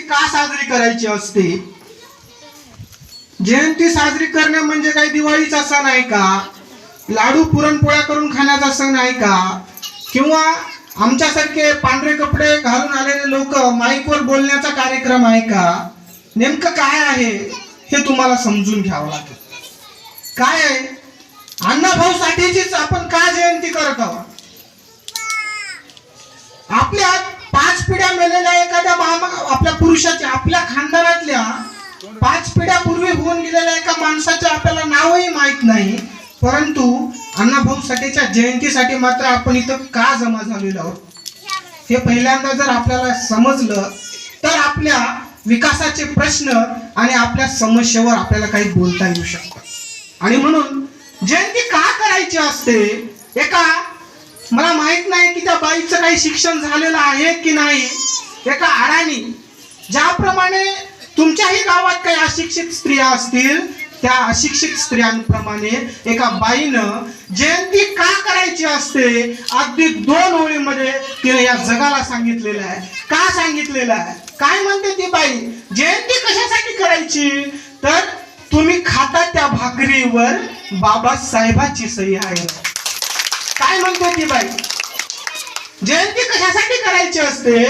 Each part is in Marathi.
का साजरी करायची असते? जयंती साजरी करणे म्हणजे काही दिवाळीचा सण आहे का? लाडू पुरणपोळ्या करून खाण्याचा सण आहे का? किंवा आमच्यासारखे पांढरे कपडे घालून आलेले लोक माईकवर बोलण्याचा कार्यक्रम आहे का? नेमकं काय आहे हे तुम्हाला समजून घ्यावं लागेल. काय आहे? अण्णाभाऊ साठेचीच आपण का जयंती करत आहोत? आपल्या 5 पिढ्या मेलेल्या एखाद्या आपल्या पुरुषाच्या, आपल्या खानदानातल्या 5 पिढ्यापूर्वी होऊन गेलेल्या एका माणसाचे आपल्याला नावही माहित नाही, परंतु अण्णाभाऊ साठेच्या जयंतीसाठी मात्र आपण इथं का जमा झालेलो आहोत हे पहिल्यांदा जर आपल्याला समजलं तर आपल्या विकासाचे प्रश्न आणि आपल्या समस्येवर आपल्याला काही बोलता येऊ शकतं. आणि म्हणून जयंती का करायची असते? एका, मला माहित नाही की त्या बाईचं काही शिक्षण झालेलं आहे की नाही, एका आडानी, ज्याप्रमाणे तुमच्याही गावात काही अशिक्षित स्त्रिया असतील त्या अशिक्षित स्त्रियांप्रमाणे एका बाईनं जयंती का करायची असते अगदी 2 ओळीमध्ये तिने या जगाला सांगितलेलं आहे. का सांगितलेलं आहे? काय म्हणते ती बाई? जयंती कशासाठी करायची? तर तुम्ही खाता त्या भाकरीवर बाबासाहेबाची सही आहे. काय म्हणते ती बाई? जयंती कशासाठी करायची असते?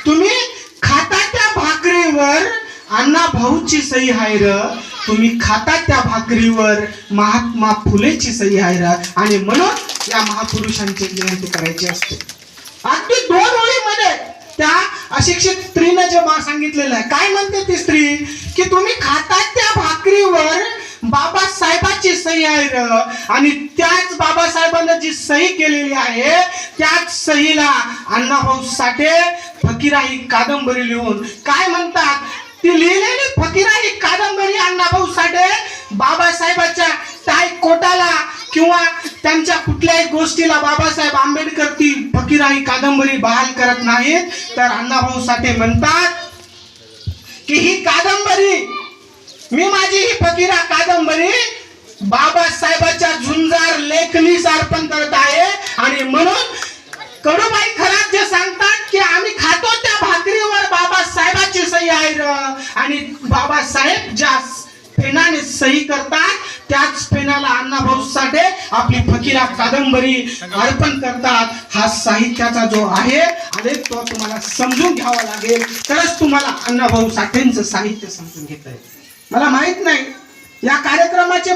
तुम्ही खाता त्या भाकरीवर अण्णाभाऊची सही आहे र, तुम्ही खाता त्या भाकरीवर महात्मा फुलेची सही आहे र, आणि म्हणून या महापुरुषांची जयंती करायची असते. अगदी 2 ओळीमध्ये त्या अशिक्षित स्त्रीनं जे सांगितलेलं आहे. काय म्हणते ती स्त्री? की तुम्ही खाता त्या भाकरीवर बाबासाहेबाची सही आहे र, आणि त्याच बाबासाहेबांनी जी सही केलेली आहे त्याच सहीला अण्णाभाऊ साठे फकीरा ही कादंबरी लिहून काय म्हणतात? ती लिहिलेली फकीरा ही कादंबरी अण्णाभाऊ साठे बाबासाहेबाच्या टाय कोटाला किंवा त्यांच्या कुठल्याही गोष्टीला बाबासाहेब आंबेडकर ती फकीरा ही कादंबरी बहाल करत नाहीत, तर अण्णाभाऊ साठे म्हणतात की ही कादंबरी, मी माझी ही फकीरा कादंबरी बाबासाहेबाच्या झुंजार लेखनीस अर्पण करत आहे. आणि म्हणून कडूबाई खरात जे सांगतात की आम्ही खातो त्या भाकरीवर बाबासाहेबाची सही आहे र, आणि बाबासाहेब ज्या पेनाने सही करतात त्याच पेनाला अण्णाभाऊ साठे आपली फकीरा कादंबरी अर्पण करतात. हा साहित्याचा जो आहे आणि तो तुम्हाला समजून घ्यावा लागेल, तरच तुम्हाला अण्णाभाऊ साठेंचं साहित्य समजून घेता येईल. मला माहित नाही या कार्यक्रमाचे